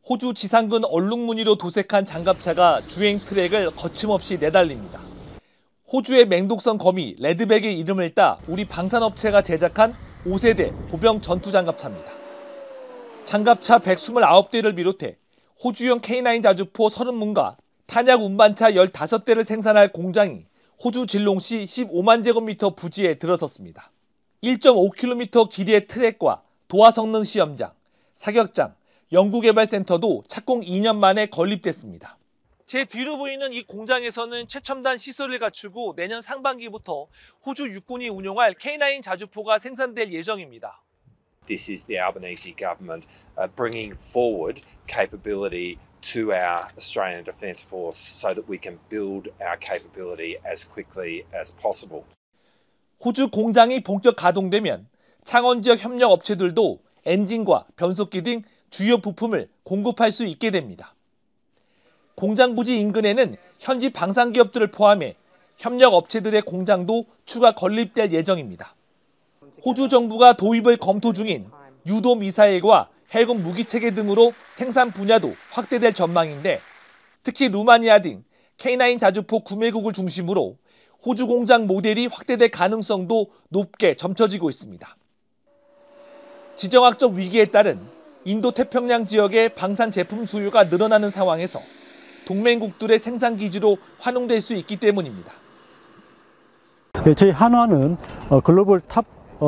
호주 지상군 얼룩무늬로 도색한 장갑차가 주행 트랙을 거침없이 내달립니다. 호주의 맹독성 거미 레드백의 이름을 따 우리 방산업체가 제작한 5세대 보병 전투장갑차입니다. 장갑차 129대를 비롯해 호주형 K9 자주포 30문과 탄약 운반차 15대를 생산할 공장이 호주 질롱시 15만 제곱미터 부지에 들어섰습니다. 1.5km 길이의 트랙과 도하 성능 시험장, 사격장, 연구개발센터도 착공 2년 만에 건립됐습니다. 제 뒤로 보이는 이 공장에서는 최첨단 시설을 갖추고 내년 상반기부터 호주 육군이 운용할 K9 자주포가 생산될 예정입니다. This is the Albanese government bringing forward capability to our Australian Defence Force so that we can build our capability as quickly as possible. 호주 공장이 본격 가동되면 창원 지역 협력 업체들도 엔진과 변속기 등 주요 부품을 공급할 수 있게 됩니다. 공장 부지 인근에는 현지 방산기업들을 포함해 협력 업체들의 공장도 추가 건립될 예정입니다. 호주 정부가 도입을 검토 중인 유도 미사일과 해군 무기체계 등으로 생산 분야도 확대될 전망인데 특히 루마니아 등 K9 자주포 구매국을 중심으로 호주 공장 모델이 확대될 가능성도 높게 점쳐지고 있습니다. 지정학적 위기에 따른 인도 태평양 지역의 방산 제품 수요가 늘어나는 상황에서 동맹국들의 생산 기지로 환원될 수 있기 때문입니다. 네, 저희 한화는 글로벌 탑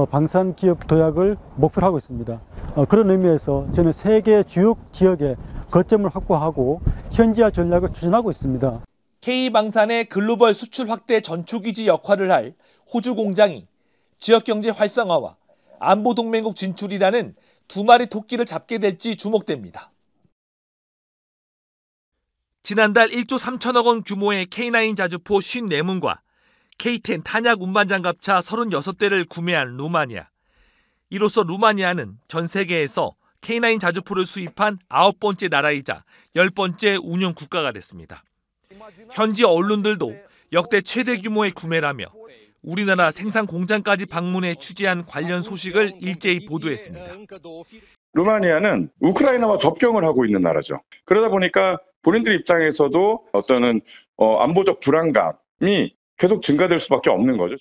방산 기업 도약을 목표로 하고 있습니다. 그런 의미에서 저는 세계 주요 지역에 거점을 확보하고 현지화 전략을 추진하고 있습니다. K방산의 글로벌 수출 확대 전초기지 역할을 할 호주 공장이 지역경제 활성화와 안보동맹국 진출이라는 두 마리 토끼를 잡게 될지 주목됩니다. 지난달 1조 3천억 원 규모의 K9 자주포 54문과 K10 탄약 운반 장갑차 36대를 구매한 루마니아. 이로써 루마니아는 전 세계에서 K9 자주포를 수입한 9번째 나라이자 10번째 운용 국가가 됐습니다. 현지 언론들도 역대 최대 규모의 구매라며 우리나라 생산 공장까지 방문해 취재한 관련 소식을 일제히 보도했습니다. 루마니아는 우크라이나와 접경을 하고 있는 나라죠. 그러다 보니까 본인들 입장에서도 어떤 안보적 불안감이 계속 증가될 수밖에 없는 거죠.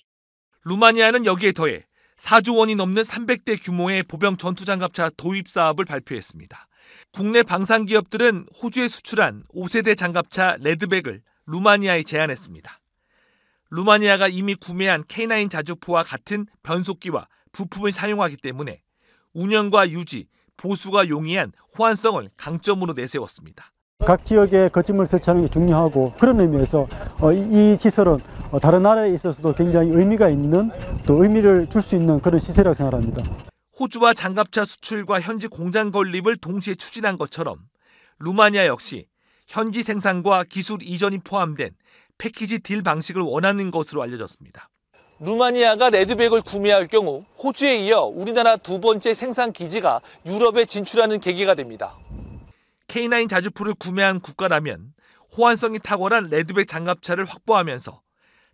루마니아는 여기에 더해 4조 원이 넘는 300대 규모의 보병 전투장갑차 도입 사업을 발표했습니다. 국내 방산 기업들은 호주에 수출한 5세대 장갑차 레드백을 루마니아에 제안했습니다. 루마니아가 이미 구매한 K9 자주포와 같은 변속기와 부품을 사용하기 때문에 운영과 유지, 보수가 용이한 호환성을 강점으로 내세웠습니다. 각 지역에 거점을 설치하는 게 중요하고 그런 의미에서 이 시설은 다른 나라에 있어서도 굉장히 의미가 있는 또 의미를 줄 수 있는 그런 시설이라고 생각합니다. 호주와 장갑차 수출과 현지 공장 건립을 동시에 추진한 것처럼 루마니아 역시 현지 생산과 기술 이전이 포함된 패키지 딜 방식을 원하는 것으로 알려졌습니다. 루마니아가 레드백을 구매할 경우 호주에 이어 우리나라 두 번째 생산 기지가 유럽에 진출하는 계기가 됩니다. K9 자주포를 구매한 국가라면 호환성이 탁월한 레드백 장갑차를 확보하면서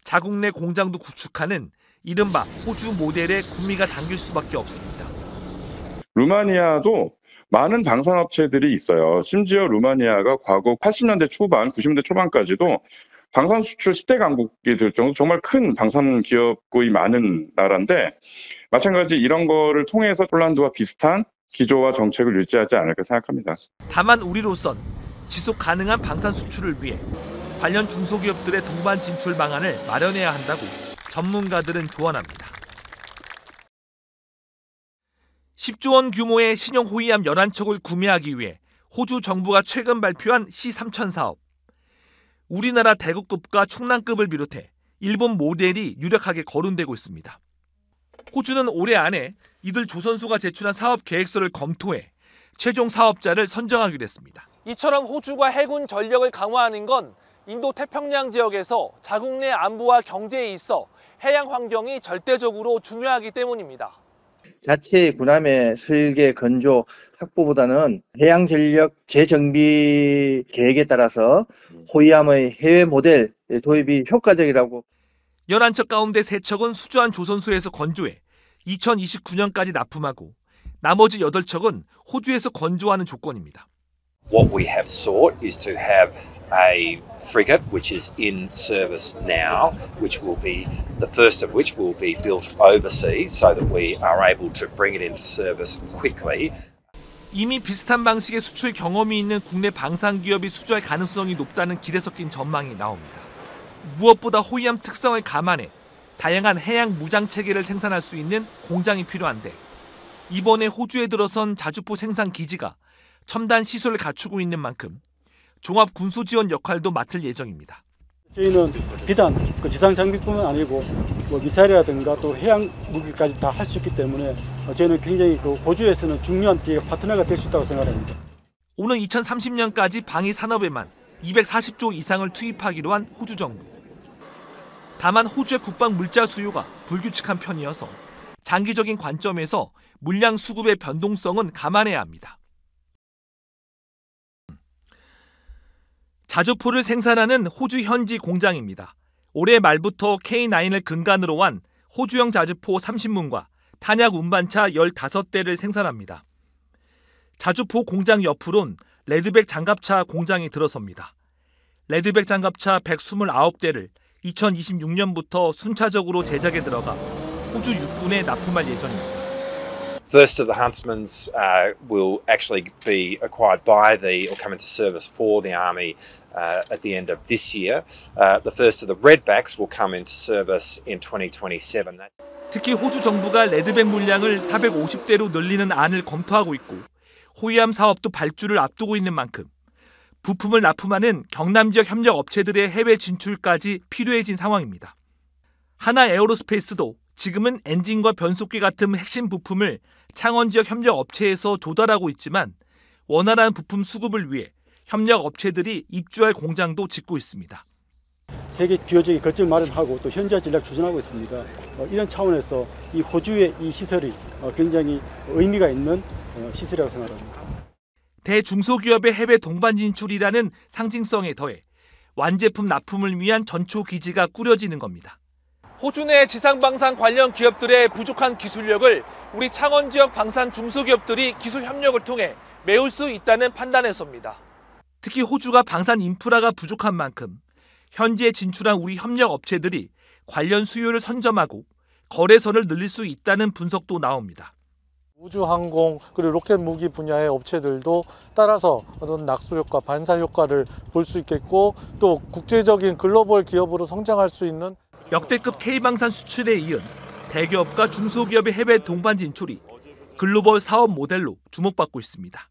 자국 내 공장도 구축하는 이른바 호주 모델의 구미가 당길 수밖에 없습니다. 루마니아도 많은 방산업체들이 있어요. 심지어 루마니아가 과거 80년대 초반, 90년대 초반까지도 방산 수출 10대 강국이 될 정도 정말 큰 방산 기업이 많은 나라인데 마찬가지 이런 거를 통해서 폴란드와 비슷한 기조와 정책을 유지하지 않을까 생각합니다. 다만 우리로선 지속 가능한 방산 수출을 위해 관련 중소기업들의 동반 진출 방안을 마련해야 한다고 전문가들은 조언합니다. 10조 원 규모의 신형 호위함 11척을 구매하기 위해 호주 정부가 최근 발표한 C3000 사업. 우리나라 대구급과 충남급을 비롯해 일본 모델이 유력하게 거론되고 있습니다. 호주는 올해 안에 이들 조선소가 제출한 사업 계획서를 검토해 최종 사업자를 선정하기로 했습니다. 이처럼 호주가 해군 전력을 강화하는 건 인도 태평양 지역에서 자국 내 안보와 경제에 있어 해양 환경이 절대적으로 중요하기 때문입니다. 자체 군함의 설계 건조 확보보다는 해양 전력 재정비 계획에 따라서 호위함의 해외 모델 도입이 효과적이라고. 11척 가운데 3척은 수주한 조선소에서 건조해 2029년까지 납품하고 나머지 8척은 호주에서 건조하는 조건입니다. What we have sought is to have a frigate which is in service now, which will be the first of which will be built overseas so that we are able to bring it into service quickly. 이미 비슷한 방식의 수출 경험이 있는 국내 방산 기업이 수주할 가능성이 높다는 기대 섞인 전망이 나옵니다. 무엇보다 호위함 특성을 감안해 다양한 해양 무장 체계를 생산할 수 있는 공장이 필요한데 이번에 호주에 들어선 자주포 생산 기지가 첨단 시설을 갖추고 있는 만큼 종합 군수 지원 역할도 맡을 예정입니다. 저희는 비단 지상 장비뿐만 아니고 미사일이라든가 또 해양 무기까지 다 할 수 있기 때문에 저희는 굉장히 호주에서는 중요한 파트너가 될 수 있다고 생각합니다. 오는 2030년까지 방위 산업에만 240조 이상을 투입하기로 한 호주 정부. 다만 호주의 국방 물자 수요가 불규칙한 편이어서 장기적인 관점에서 물량 수급의 변동성은 감안해야 합니다. 자주포를 생산하는 호주 현지 공장입니다. 올해 말부터 K9을 근간으로 한 호주형 자주포 30문과 탄약 운반차 15대를 생산합니다. 자주포 공장 옆으론 레드백 장갑차 공장이 들어섭니다. 레드백 장갑차 129대를 2026년부터 순차적으로 제작에 들어가 호주 육군에 납품할 예정입니다. First of the Huntsmans will actually be acquired by or come into service for the Army at the end of this year. The first of the Redbacks will come into service in 2027. 특히 호주 정부가 레드백 물량을 450대로 늘리는 안을 검토하고 있고 호위함 사업도 발주를 앞두고 있는 만큼 부품을 납품하는 경남 지역 협력 업체들의 해외 진출까지 필요해진 상황입니다. 하나 에어로스페이스도 지금은 엔진과 변속기 같은 핵심 부품을 창원 지역 협력 업체에서 조달하고 있지만 원활한 부품 수급을 위해 협력 업체들이 입주할 공장도 짓고 있습니다. 세계 규모적인 거점 마련하고 또 현지화 전략 추진하고 있습니다. 이런 차원에서 이 호주의 이 시설이 굉장히 의미가 있는 시설이라고 생각합니다. 대중소기업의 해외 동반 진출이라는 상징성에 더해 완제품 납품을 위한 전초 기지가 꾸려지는 겁니다. 호주 내 지상방산 관련 기업들의 부족한 기술력을 우리 창원 지역 방산 중소기업들이 기술 협력을 통해 메울 수 있다는 판단에서입니다. 특히 호주가 방산 인프라가 부족한 만큼 현지에 진출한 우리 협력 업체들이 관련 수요를 선점하고 거래선을 늘릴 수 있다는 분석도 나옵니다. 우주항공 그리고 로켓 무기 분야의 업체들도 따라서 어떤 낙수 효과, 반사 효과를 볼 수 있겠고 또 국제적인 글로벌 기업으로 성장할 수 있는 역대급 K방산 수출에 이은 대기업과 중소기업의 해외 동반 진출이 글로벌 사업 모델로 주목받고 있습니다.